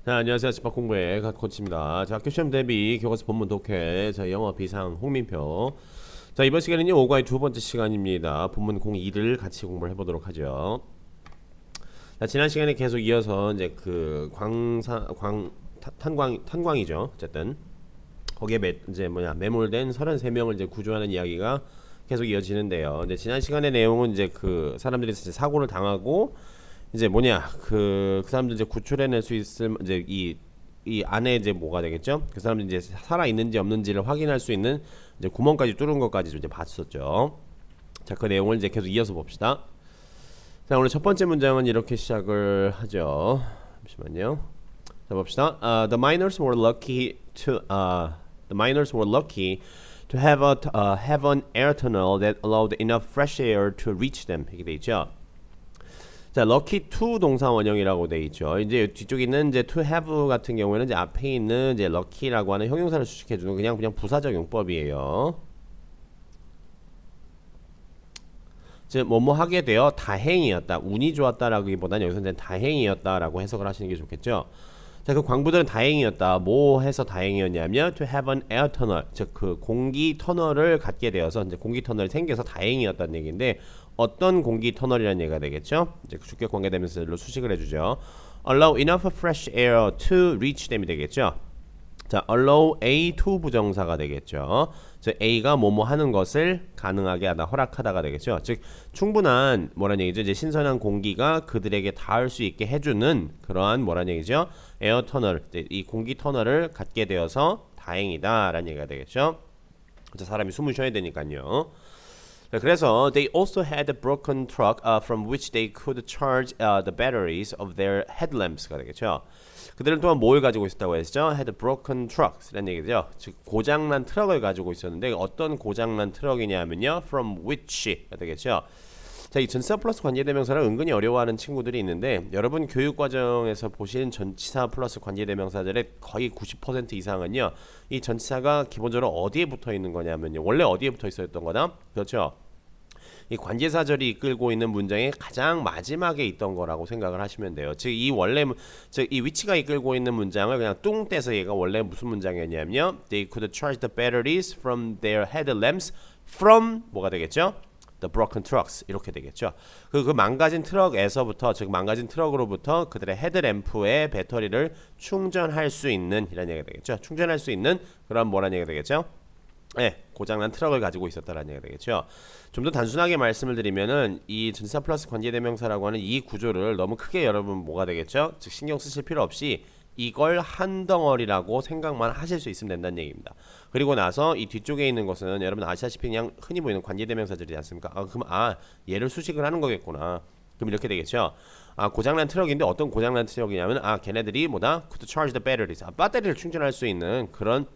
자, 안녕하세요. 집합공부의 갓코치입니다. 자, 학교 시험 대비 교과서 본문 독해. 자, 영어 비상 홍민표. 자, 이번 시간은요, 5과의 두 번째 시간입니다. 본문 02를 같이 공부를 해보도록 하죠. 자, 지난 시간에 계속 이어서 이제 그 탄광이죠. 어쨌든 거기에 이제 매몰된 33명을 이제 구조하는 이야기가 계속 이어지는데요. 근데 지난 시간의 내용은 이제 그 사람들이 이제 사고를 당하고 이제 그 사람들 이제 구출해낼 수 있을 이제 이 안에 이제 뭐가 되겠죠? 그 사람들 이제 살아 있는지 없는지를 확인할 수 있는 이제 구멍까지 뚫은 것까지 이제 봤었죠. 자, 그 내용을 이제 계속 이어서 봅시다. 자, 오늘 첫 번째 문장은 이렇게 시작을 하죠. 잠시만요. 자, 봅시다. The miners were lucky to have an air tunnel that allowed enough fresh air to reach them. 이렇게 돼 있죠. 자, lucky to 동사 원형이라고 돼 있죠. 이제 뒤쪽에 있는 이제 to have 같은 경우에는 이제 앞에 있는 이제 lucky라고 하는 형용사를 수식해 주는 그냥 부사적 용법이에요. 즉 뭐뭐 하게 되어 다행이었다, 운이 좋았다라기보다는 여기서 이제 다행이었다라고 해석을 하시는 게 좋겠죠. 자, 그 광부들은 다행이었다. 뭐 해서 다행이었냐면 to have an air tunnel, 즉 그 공기 터널을 갖게 되어서 이제 공기 터널이 생겨서 다행이었다는 얘기인데 어떤 공기 터널이라는 얘기가 되겠죠. 이제 주격 관계대명사로 수식을 해주죠. Allow enough fresh air to reach them이 되겠죠. 자, allow A to 부정사가 되겠죠. 즉 A가 뭐뭐 하는 것을 가능하게 하다, 허락하다가 되겠죠. 즉 충분한 뭐란 얘기죠. 이제 신선한 공기가 그들에게 닿을 수 있게 해주는 그러한 뭐란 얘기죠. 에어 터널, 이 공기 터널을 갖게 되어서 다행이다라는 얘기가 되겠죠. 사람이 숨을 쉬어야 되니까요. 그래서 they also had a broken truck from which they could charge the batteries of their headlamps가 되겠죠. 그들은 또한 뭘 가지고 있었다고 했죠? had broken trucks라는 얘기죠. 즉 고장난 트럭을 가지고 있었는데 어떤 고장난 트럭이냐면요, from which가 되겠죠. 자, 이 전치사 플러스 관계대명사를 은근히 어려워하는 친구들이 있는데 여러분 교육 과정에서 보신 전치사 플러스 관계대명사들의 거의 90% 이상은요, 이 전치사가 기본적으로 어디에 붙어 있는 거냐면요, 원래 어디에 붙어 있었던 거다? 그렇죠. 이 관계사절이 이끌고 있는 문장의 가장 마지막에 있던 거라고 생각을 하시면 돼요. 즉 이 위치가 이끌고 있는 문장을 그냥 뚱 떼서 얘가 원래 무슨 문장이었냐면요, they could charge the batteries from their headlamps from 뭐가 되겠죠? The broken trucks 이렇게 되겠죠. 그 망가진 트럭에서부터, 즉 망가진 트럭으로부터 그들의 헤드램프의 배터리를 충전할 수 있는 이라는 얘기가 되겠죠. 충전할 수 있는 그런 뭐라는 얘기가 되겠죠. 네, 고장난 트럭을 가지고 있었다라는 얘기가 되겠죠. 좀 더 단순하게 말씀을 드리면은 이 전치사 플러스 관계대명사라고 하는 이 구조를 너무 크게 여러분 뭐가 되겠죠? 즉 신경 쓰실 필요 없이 이걸 한 덩어리라고 생각만 하실 수 있으면 된다는 얘기입니다. 그리고 나서 이 뒤쪽에 있는 것은 여러분 아시다시피 그냥 흔히 보이는 관계대명사들이지 않습니까? 그럼 얘를 수식을 하는 거겠구나. 그럼 이렇게 되겠죠. 고장난 트럭인데 어떤 고장난 트럭이냐면 걔네들이 뭐다? Could charge the batteries. 배터리를 충전할 수 있는 그런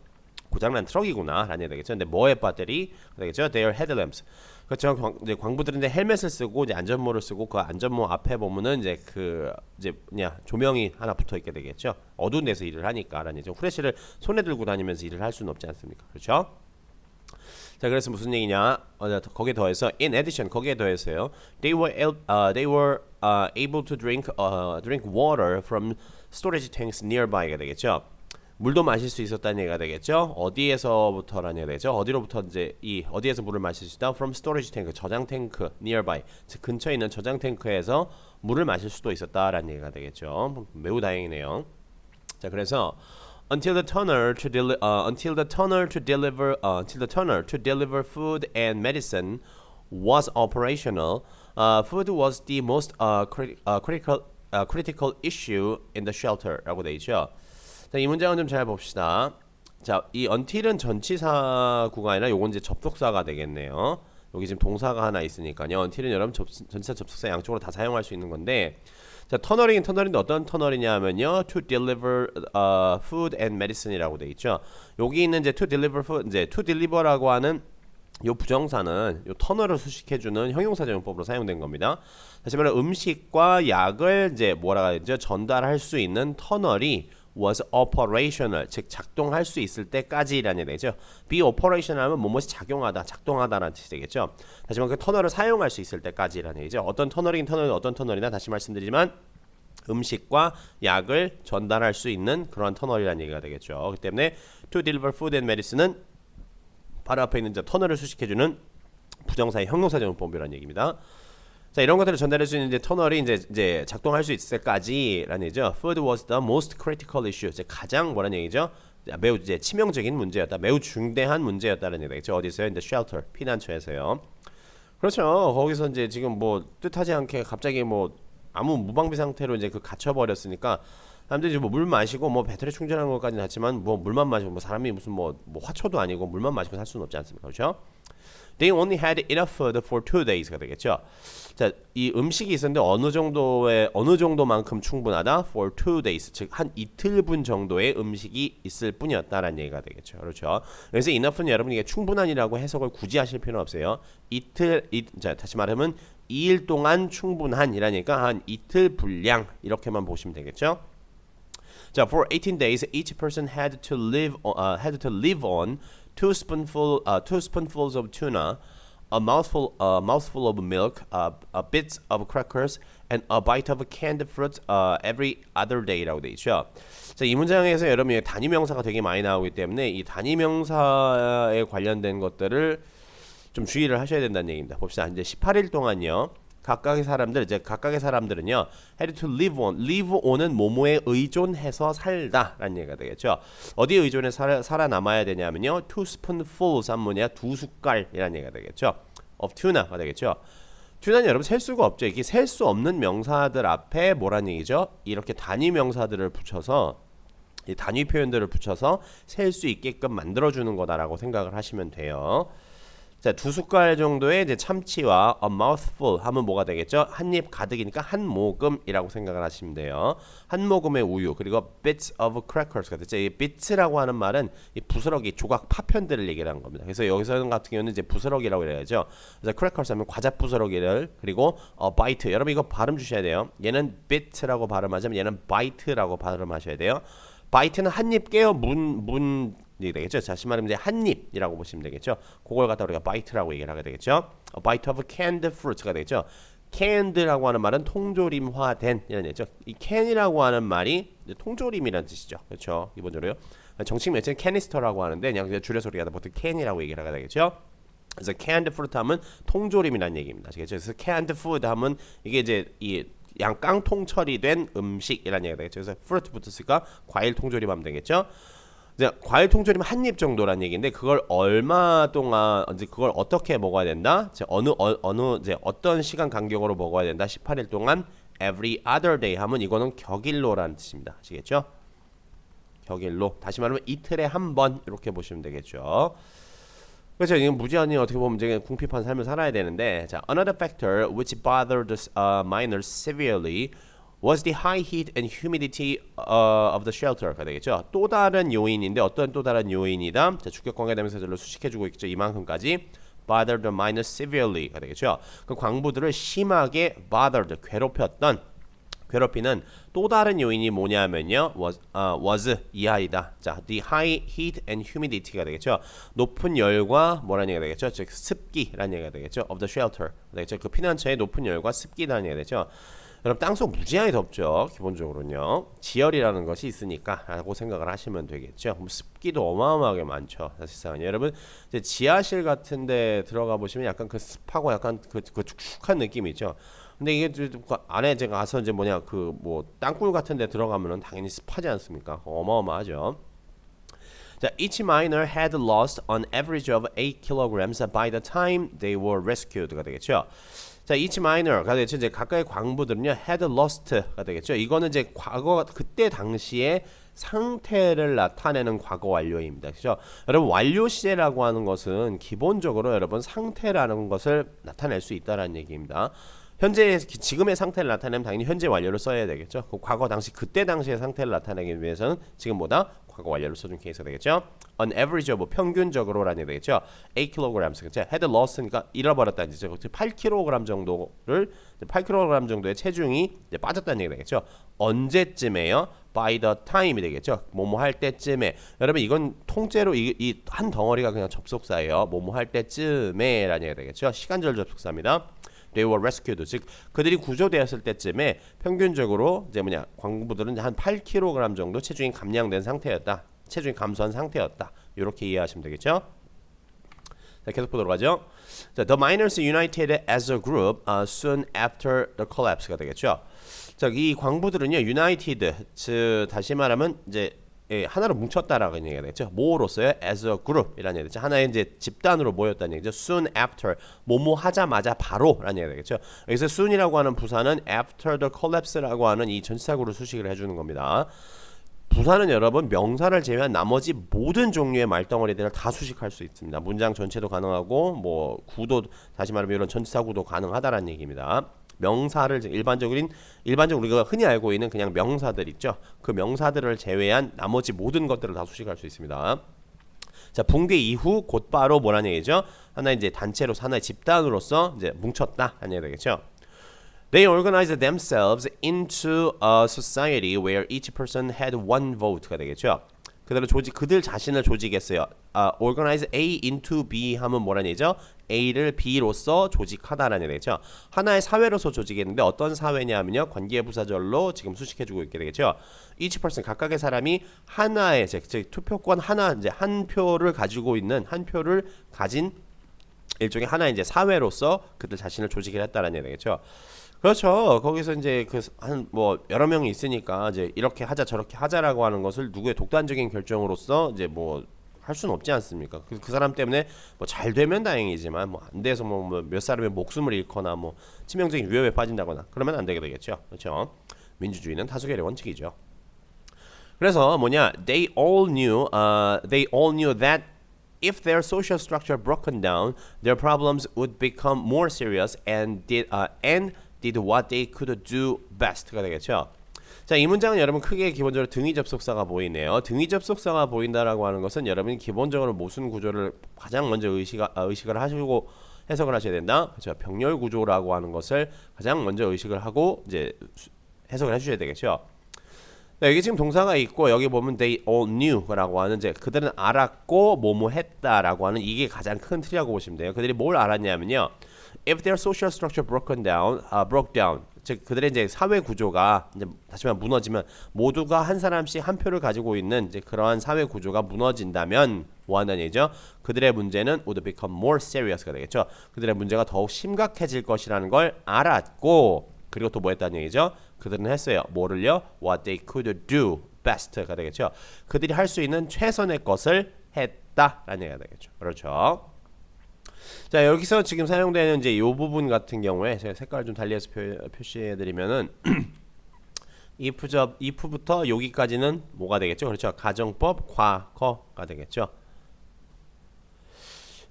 고장난 트럭이구나 라는 얘기 되겠죠. 근데 뭐의 배터리? 되겠죠. Their headlamps. 그렇죠. 이제 광부들인데 헬멧을 쓰고 이제 안전모를 쓰고 그 안전모 앞에 보면은 이제 조명이 하나 붙어 있게 되겠죠. 어두운 데서 일을 하니까라는 얘기죠. 후레쉬를 손에 들고 다니면서 일을 할 수는 없지 않습니까? 그렇죠? 자, 그래서 무슨 얘기냐? 거기에 더해서 in addition 거기에 더해서요. They were able to drink water from storage tanks nearby가 되겠죠. 물도 마실 수 있었다는 얘기가 되겠죠. 어디에서부터라는 얘기가 되죠. 어디로부터 이제 어디에서 물을 마실 수 있다? From storage tank, 저장 탱크, nearby, 즉 근처에 있는 저장 탱크에서 물을 마실 수도 있었다라는 얘기가 되겠죠. 매우 다행이네요. 자, 그래서 until the tunnel to deliver food and medicine was operational, food was the most critical issue in the shelter라고 돼 있죠. 자, 이 문장은 좀 잘 봅시다. 자, 이 until은 전치사구가 아니라 요건 이제 접속사가 되겠네요. 여기 지금 동사가 하나 있으니까요. until은 여러분 전치사 접속사 양쪽으로 다 사용할 수 있는 건데, 자, 터널인데 어떤 터널이냐 하면요, to deliver food and medicine이라고 돼 있죠. 여기 있는 이제 to deliver food, 이제 to deliver라고 하는 요 부정사는 요 터널을 수식해주는 형용사적 용법으로 사용된 겁니다. 다시 말해 음식과 약을 이제 뭐라 하죠? 전달할 수 있는 터널이 was operational, 즉 작동할 수 있을 때까지라는 얘기죠. be operational 하면 뭐뭐이 작동하다라는 뜻이 되겠죠. 하지만 그 터널을 사용할 수 있을 때까지라는 얘기죠. 어떤 터널이나 다시 말씀드리지만 음식과 약을 전달할 수 있는 그런 터널이라는 얘기가 되겠죠. 그렇기 때문에 to deliver food and medicine은 바로 앞에 있는 터널을 수식해주는 부정사의 형용사정법이라는 얘기입니다. 자, 이런 것들을 전달할 수 있는 이제 터널이 이제 작동할 수 있을 때까지라는 얘기죠. Food was the most critical issue. 이제 가장 뭐라는 얘기죠? 매우 이제 치명적인 문제였다. 매우 중대한 문제였다는 얘기죠. 어디서요? 이제 shelter, 피난처에서요. 그렇죠. 거기서 이제 지금 뭐 뜻하지 않게 갑자기 뭐 아무 무방비 상태로 이제 그 갇혀 버렸으니까 사람들이 이제 뭐 물 마시고 뭐 배터리 충전하는 것까지는 하지만 뭐 물만 마시고 뭐 사람이 무슨 뭐 화초도 아니고 물만 마시고 살 수는 없지 않습니까? 그렇죠? They only had enough food for 2days가 되겠죠. 자, 이 음식이 있었는데 어느 정도만큼 충분하다 for 2days, 즉 한 이틀분 정도의 음식이 있을 뿐이었다라는 얘기가 되겠죠. 그렇죠. 그래서 enough는 여러분 이게 충분한이라고 해석을 굳이 하실 필요는 없어요. 자, 다시 말하면 2일 동안 충분한이라니까 한 이틀 분량 이렇게만 보시면 되겠죠. 자, for 18 days, each person had to live on two spoonfuls of tuna, a mouthful of milk, bits of crackers, and a bite of canned fruit every other day라고 돼 있죠. 자, 이 문장에서 여러분이 단위명사가 되게 많이 나오기 때문에 이 단위명사에 관련된 것들을 좀 주의를 하셔야 된다는 얘기입니다. 봅시다. 이제 18일 동안요. 각각의 사람들은요 had to live on은 뭐뭐에 의존해서 살다라는 얘기가 되겠죠. 어디에 의존해서 살아남아야 되냐면요 two spoonfuls 한 뭐냐 두 숟갈이라는 얘기가 되겠죠. of tuna가 되겠죠. 튜나는 여러분 셀 수가 없죠. 이게 셀 수 없는 명사들 앞에 뭐란 얘기죠? 이렇게 단위 명사들을 붙여서 이 단위 표현들을 붙여서 셀 수 있게끔 만들어주는 거다라고 생각을 하시면 돼요. 자, 두 숟갈 정도의 이제 참치와 a mouthful 하면 뭐가 되겠죠? 한 입 가득이니까 한 모금이라고 생각을 하시면 돼요. 한 모금의 우유 그리고 bits of crackers가 되죠. 이 bits라고 하는 말은 이 부스러기 조각 파편들을 얘기를 하는 겁니다. 그래서 여기서 같은 경우는 이제 부스러기라고 해야죠. 그래서 crackers 하면 과자 부스러기를 그리고 bite 여러분 이거 발음 주셔야 돼요. 얘는 bit라고 발음하자면 얘는 bite라고 발음하셔야 돼요. bite는 한 입 깨어 문 되겠죠. 다시 말하면 이제 한 입이라고 보시면 되겠죠. 그걸 갖다 우리가 bite라고 얘기를 하게 되겠죠. A bite of canned fruits가 되겠죠. canned라고 하는 말은 통조림화된 이런 얘기죠. 이 can이라고 하는 말이 통조림이라는 뜻이죠. 그렇죠. 기본적으로요. 정식 명칭은 canister라고 하는데 그냥 줄여서 우리가 보통 can이라고 얘기를 하게 되겠죠. 그래서 canned fruit 하면 통조림이라는 얘기입니다. 아시겠죠? 그래서 canned food 하면 이게 이제 이 깡통 처리된 음식이라는 얘기가 되겠죠. 그래서 fruit 붙었으니까 과일 통조림 하면 되겠죠. 이제 과일 통조림 한 입 정도란 얘기인데 그걸 얼마 동안 이제 그걸 어떻게 먹어야 된다? 어느 이제 어떤 시간 간격으로 먹어야 된다? 18일 동안 every other day 하면 이거는 격일로라는 뜻입니다. 아시겠죠? 격일로. 다시 말하면 이틀에 한 번 이렇게 보시면 되겠죠. 그렇죠. 이건 무지한히 어떻게 보면 이제 궁핍한 삶을 살아야 되는데 자, another factor which bothered the miners severely was the high heat and humidity of the shelter가 되겠죠. 또 다른 요인인데 어떤 또 다른 요인이다. 자, 주격 관계 대명사절로 수식해주고 있죠. 이만큼까지 bothered the miners severely가 되겠죠. 그 광부들을 심하게 bothered 괴롭히는 또 다른 요인이 뭐냐면요 was 이하이다. 자, the high heat and humidity가 되겠죠. 높은 열과 뭐라는 얘기가 되겠죠. 즉 습기라는 얘기가 되겠죠. of the shelter 되겠죠. 그 피난처의 높은 열과 습기라는 얘기가 되죠. 여러분 땅속 무지하게 덥죠. 기본적으로는요. 지열이라는 것이 있으니까 라고 생각을 하시면 되겠죠. 습기도 어마어마하게 많죠. 사실상 여러분 이제 지하실 같은 데 들어가 보시면 약간 그 습하고 약간 그 축축한 느낌이 있죠. 근데 이게 안에 제가 가서 이제 그 뭐 땅굴 같은 데 들어가면은 당연히 습하지 않습니까? 어마어마하죠. 자, each miner had lost an average of 8 kilograms by the time they were rescued가 되겠죠. 자, each miner가 되겠죠. 이제 각각의 광부들은요, had lost가 되겠죠. 이거는 이제 과거 그때 당시에 상태를 나타내는 과거 완료입니다. 그렇죠? 여러분 완료 시제라고 하는 것은 기본적으로 여러분 상태라는 것을 나타낼 수 있다라는 얘기입니다. 현재 지금의 상태를 나타내면 당연히 현재 완료를 써야 되겠죠. 그 과거 당시 그때 당시의 상태를 나타내기 위해서는 지금보다 과거 완료를 써준 케이스가 되겠죠. On average of 평균적으로라는 얘기 되겠죠. 8 kilograms 그렇죠. had lost니까 잃어버렸다는 얘기죠. 8kg 정도를 8kg 정도의 체중이 이제 빠졌다는 얘기 되겠죠. 언제쯤에요? By the time이 되겠죠. 뭐뭐 할 때쯤에. 여러분 이건 통째로 이 한 덩어리가 그냥 접속사예요. 뭐뭐 할 때쯤에라는 얘기가 되겠죠. 시간절 접속사입니다. they were rescued. 즉 그들이 구조되었을 때쯤에 평균적으로 이제 광부들은 한 8kg 정도 체중이 감량된 상태였다. 체중이 감소한 상태였다. 이렇게 이해하시면 되겠죠? 자, 계속 보도록 하죠. 자, the miners united as a group soon after the collapse가 되겠죠. 자, 이 광부들은요, united, 즉 다시 말하면 이제 하나로 뭉쳤다라고 얘기가 되겠죠. 뭐로서요? as a group이라는 얘기죠. 하나의 이제 집단으로 모였다는 얘기죠. soon after, 뭐뭐 하자마자 바로라는 얘기가 되겠죠. 여기서 soon이라고 하는 부사는 after the collapse라고 하는 이 전치사구로 수식을 해주는 겁니다. 부사는 여러분 명사를 제외한 나머지 모든 종류의 말덩어리들을 다 수식할 수 있습니다. 문장 전체도 가능하고 뭐 구도 다시 말하면 이런 전치사구도 가능하다라는 얘기입니다. 명사를 일반적으로 우리가 흔히 알고 있는 그냥 명사들 있죠. 그 명사들을 제외한 나머지 모든 것들을 다 수식할 수 있습니다. 자, 붕괴 이후 곧바로 뭐라는 얘기죠? 하나의 이제 단체로 하나의 집단으로서 이제 뭉쳤다라는 얘기 되겠죠. They organized themselves into a society where each person had one vote가 되겠죠. 그들 자신을 조직했어요. Organize A into B 하면 뭐라는 얘기죠? A를 B로서 조직하다라는 얘기죠. 하나의 사회로서 조직했는데 어떤 사회냐면요. 관계부사절로 지금 수식해주고 있게 되겠죠. Each person 각각의 사람이 하나의 즉 투표권 하나 이제 한 표를 가지고 있는 한 표를 가진 일종의 하나의 이제 사회로서 그들 자신을 조직을 했다라는 얘기 되겠죠. 그렇죠. 거기서 이제 한 뭐 여러 명이 있으니까 이제 이렇게 하자 저렇게 하자라고 하는 것을 누구의 독단적인 결정으로서 이제 뭐 할 수는 없지 않습니까? 그 사람 때문에 뭐 잘 되면 다행이지만 뭐 안 돼서 뭐 몇 사람의 목숨을 잃거나 뭐 치명적인 위협에 빠진다거나 그러면 안 되게 되겠죠. 그렇죠. 민주주의는 다수결의 원칙이죠. 그래서 뭐냐? They all knew that if their social structure broken down, their problems would become more serious and did what they could do best가 되겠죠. 자, 이 문장은 여러분 크게 기본적으로 등위 접속사가 보이네요. 등위 접속사가 보인다라고 하는 것은 여러분이 기본적으로 모순 구조를 가장 먼저 의식을 하시고 해석을 하셔야 된다. 그렇죠. 병렬 구조라고 하는 것을 가장 먼저 의식을 하고 이제 해석을 해주셔야 되겠죠. 네, 여기 지금 동사가 있고 여기 보면 they all knew라고 하는 이제 그들은 알았고 뭐뭐 했다라고 하는 이게 가장 큰 틀이라고 보시면 돼요. 그들이 뭘 알았냐면요. If their social structure broke down, 즉 그들의 이제 사회 구조가 이제 다시 말하면 무너지면 모두가 한 사람씩 한 표를 가지고 있는 이제 그러한 사회 구조가 무너진다면 뭐 한다는 얘기죠? 그들의 문제는 would become more serious가 되겠죠. 그들의 문제가 더욱 심각해질 것이라는 걸 알았고 그리고 또 뭐 했다는 얘기죠? 그들은 했어요. 뭐를요? What they could do best가 되겠죠. 그들이 할 수 있는 최선의 것을 했다라는 얘기가 되겠죠. 그렇죠. 자, 여기서 지금 사용되는 이제 이 부분 같은 경우에 제가 색깔을 좀 달리해서 표시해 드리면은 if부터 여기까지는 뭐가 되겠죠? 그렇죠. 가정법 과거가 되겠죠.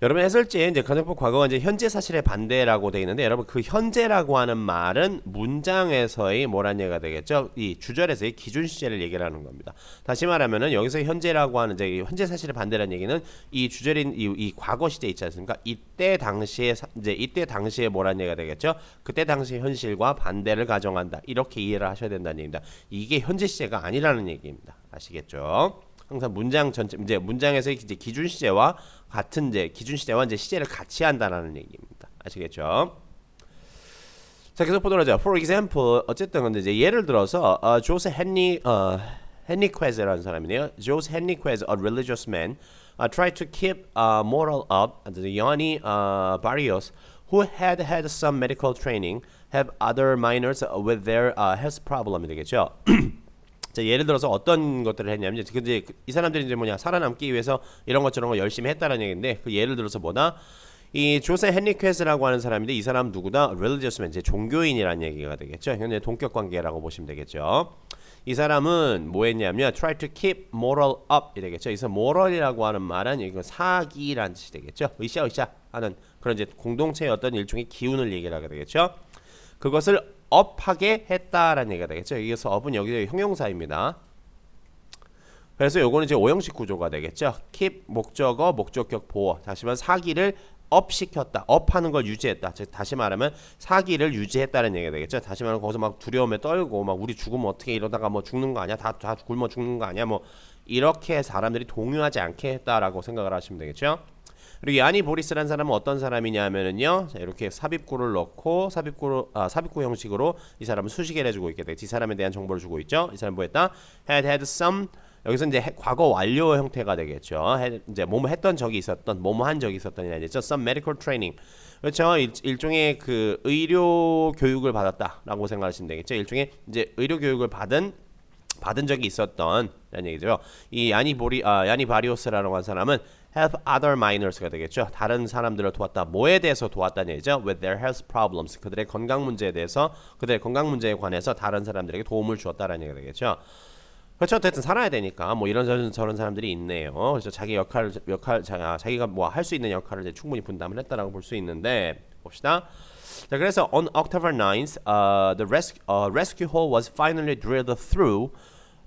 여러분 해설지에 이제 가정법 과거가 이제 현재 사실의 반대라고 되어 있는데 여러분 그 현재라고 하는 말은 문장에서의 뭐란 얘기가 되겠죠? 이 주절에서의 기준 시제를 얘기를 하는 겁니다. 다시 말하면은 여기서 현재라고 하는 이제 현재 사실의 반대라는 얘기는 이 주절인 이 과거 시제 있지 않습니까? 이때 당시에 뭐란 얘기가 되겠죠? 그때 당시 현실과 반대를 가정한다. 이렇게 이해를 하셔야 된다는 얘기입니다. 이게 현재 시제가 아니라는 얘기입니다. 아시겠죠? 항상 문장 전체 이제 문장에서 이제 기준 시제와 같은 이제 기준 시제와 이제 시제를 같이 한다라는 얘기입니다. 아시겠죠? 자, 계속 보도록 하죠. For example, 어쨌든 근데 이제 예를 들어서 조스 헤니퀘즈라는 사람이네요. 조스 헤니퀘즈, a religious man, tried to keep moral up. The Yanni Barrios, who had some medical training, have other minors with their health problem 되겠죠. 자, 예를 들어서 어떤 것들을 했냐면 이제 이 사람들이 이제 뭐냐 살아남기 위해서 이런 것 저런 거 열심히 했다는 얘기인데 그 예를 들어서 뭐다 이 조세 헨리퀘스라고 하는 사람인데 이 사람 누구다 religious man 이제 종교인이라는 얘기가 되겠죠. 현재 동격 관계라고 보시면 되겠죠. 이 사람은 뭐 했냐면 try to keep moral up 이 되겠죠. 그래서 moral이라고 하는 말은 이거 사기란 뜻이 되겠죠. 으쌰 하는 그런 이제 공동체의 어떤 일종의 기운을 얘기를 하게 되겠죠. 그것을 업하게 했다라는 얘기가 되겠죠. 여기서 업은 여기 형용사입니다. 그래서 요거는 이제 오형식 구조가 되겠죠. keep 목적어, 목적격 보어. 다시 말하면 사기를 업시켰다. 업하는 걸 유지했다. 즉 다시 말하면 사기를 유지했다는 얘기가 되겠죠. 다시 말하면 거기서 막 두려움에 떨고 막 우리 죽으면 어떻게 이러다가 뭐 죽는 거 아니야? 다 굶어 죽는 거 아니야? 뭐 이렇게 사람들이 동요하지 않게 했다라고 생각을 하시면 되겠죠. 그리고 야니 보리스라는 사람은 어떤 사람이냐면은요. 자, 이렇게 삽입구를 넣고 삽입구 형식으로 이 사람은 수식을 해주고 있게 돼. 이 사람에 대한 정보를 주고 있죠. 이 사람 뭐 했다? had some 여기서 이제 과거 완료 형태가 되겠죠. 이제 뭐뭐 했던 적이 있었던, 뭐뭐 한 적이 있었던이 아니죠. Some medical training. 그렇죠. 일종의 그 의료 교육을 받았다라고 생각하시면 되겠죠. 일종의 이제 의료 교육을 받은 적이 있었던 라는 얘기죠. 이 야니 바리오스라는 한 사람은 help other minors가 되겠죠. 다른 사람들을 도왔다. 뭐에 대해서 도왔다는 얘기죠. With their health problems. 그들의 건강 문제에 대해서, 그들의 건강 문제에 관해서 다른 사람들에게 도움을 주었다라는 얘기가 되겠죠. 그렇죠. 어쨌든 살아야 되니까 뭐 이런 저런 사람들이 있네요. 그래서 자기 자기가 뭐 할 수 있는 역할을 이제 충분히 분담을 했다라고 볼 수 있는데 봅시다. 자, 그래서 on October 9th, the rescue hole was finally drilled through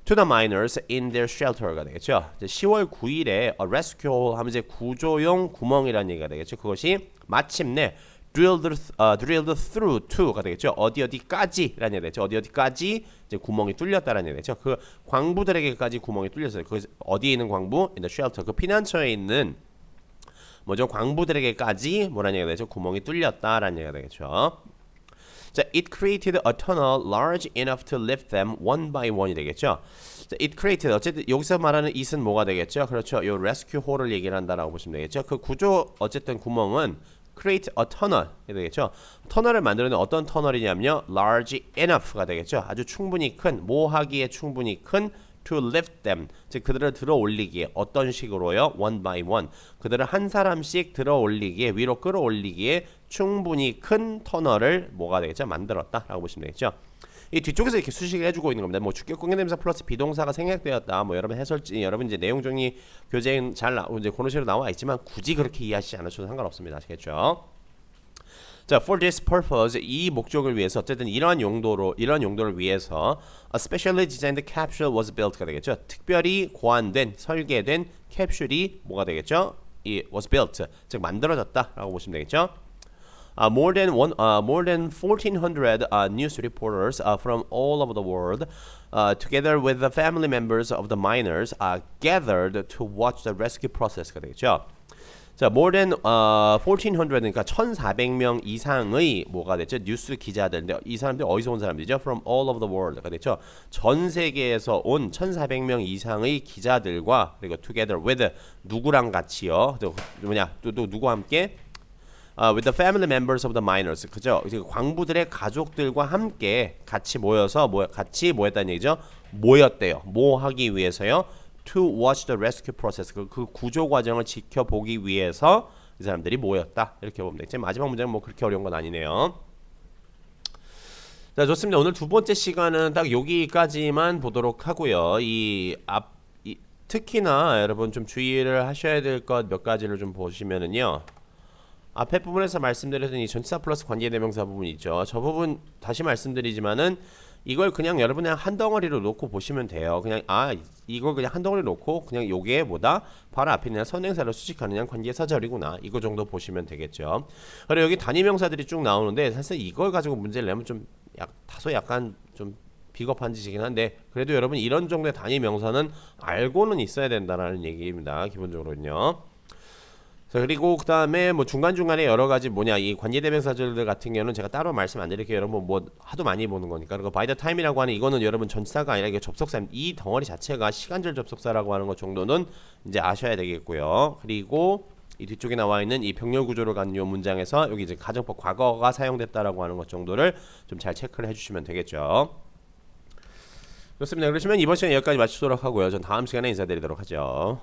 to the miners in their shelter가 되겠죠. 이제 10월 9일에 rescue hole 하면 이제 구조용 구멍이라는 얘기가 되겠죠. 그것이 마침내 drilled through to가 되겠죠. 어디까지라는 얘기가 되죠. 어디까지 이제 구멍이 뚫렸다라는 얘기가 되죠. 그 광부들에게까지 구멍이 뚫렸어요. 그 어디에 있는 광부? In the shelter. 그 피난처에 있는 뭐죠? 광부들에게까지 뭐라는 얘기가 되죠? 구멍이 뚫렸다라는 얘기가 되겠죠. 자, it created a tunnel large enough to lift them one by one이 되겠죠. 자, it created 어쨌든 여기서 말하는 it은 뭐가 되겠죠? 그렇죠. 요 rescue hole를 얘기를 한다라고 보시면 되겠죠. 그 구조 어쨌든 구멍은 create a tunnel 되겠죠. 터널을 만드는 어떤 터널이냐면요. large enough가 되겠죠. 아주 충분히 큰, 뭐 하기에 충분히 큰 to lift them. 즉 그들을 들어 올리기에 어떤 식으로요? one by one. 그들을 한 사람씩 들어 올리기에 위로 끌어 올리기에 충분히 큰 터널을 뭐가 되겠죠? 만들었다라고 보시면 되겠죠. 이 뒤쪽에서 이렇게 수식을 해주고 있는 겁니다. 뭐 주격 공개대명사 플러스 비동사가 생략되었다. 뭐 여러분 여러분 이제 내용 정리 교재는 이제 그런 식으로 나와 있지만 굳이 그렇게 이해하시지 않으셔도 상관없습니다. 아시겠죠? 자, for this purpose 이 목적을 위해서 어쨌든 이러한 용도를 위해서 a specially designed capsule was built가 되겠죠. 특별히 고안된 설계된 캡슐이 뭐가 되겠죠? 이 was built 즉 만들어졌다라고 보시면 되겠죠. More than 1,400 news reporters from all over the world, together with the family members of the miners, gathered to watch the rescue process가 되겠죠. 자, more than 1,400 그러니까 1,400명 이상의 뭐가 됐죠? 뉴스 기자들인데 이 사람들이 어디서 온 사람들이죠? From all over the world가 됐죠. 전 세계에서 온 1,400명 이상의 기자들과 그리고 together with 누구랑 같이요? 또 뭐냐? 또 누구와 함께? With the family members of the miners, 그죠? 광부들의 가족들과 함께 같이 모여서 같이 모였다는 얘기죠. 모였대요. 뭐 하기 위해서요? To watch the rescue process. 그 구조 과정을 지켜보기 위해서 이 사람들이 모였다. 이렇게 보면 되겠지. 마지막 문제는 뭐 그렇게 어려운 건 아니네요. 자, 좋습니다. 오늘 두 번째 시간은 딱 여기까지만 보도록 하고요. 특히나 여러분 좀 주의를 하셔야 될 것 몇 가지를 좀 보시면은요. 앞에 부분에서 말씀드렸던 이 전치사 플러스 관계대명사 부분 있죠. 저 부분 다시 말씀드리지만은 이걸 그냥 여러분이 한 덩어리로 놓고 보시면 돼요. 그냥 이걸 그냥 한 덩어리 놓고 그냥 요게 뭐다? 바로 앞에 있는 선행사를 수식하는 관계사절이구나. 이거 정도 보시면 되겠죠. 그리고 여기 단위명사들이 쭉 나오는데 사실 이걸 가지고 문제를 내면 좀 다소 약간 좀 비겁한 짓이긴 한데 그래도 여러분 이런 정도의 단위명사는 알고는 있어야 된다라는 얘기입니다. 기본적으로는요. 자, 그리고 그 다음에 뭐 중간중간에 여러 가지 이 관계대명사절 같은 경우는 제가 따로 말씀 안 드릴게요. 여러분 뭐 하도 많이 보는 거니까. 그리고 by the time이라고 하는 이거는 여러분 전치사가 아니라 이게 접속사, 이 덩어리 자체가 시간절 접속사라고 하는 것 정도는 이제 아셔야 되겠고요. 그리고 이 뒤쪽에 나와 있는 이 병렬 구조를 갖는 이 문장에서 여기 이제 가정법 과거가 사용됐다라고 하는 것 정도를 좀 잘 체크를 해주시면 되겠죠. 좋습니다. 그러시면 이번 시간 여기까지 마치도록 하고요. 전 다음 시간에 인사드리도록 하죠.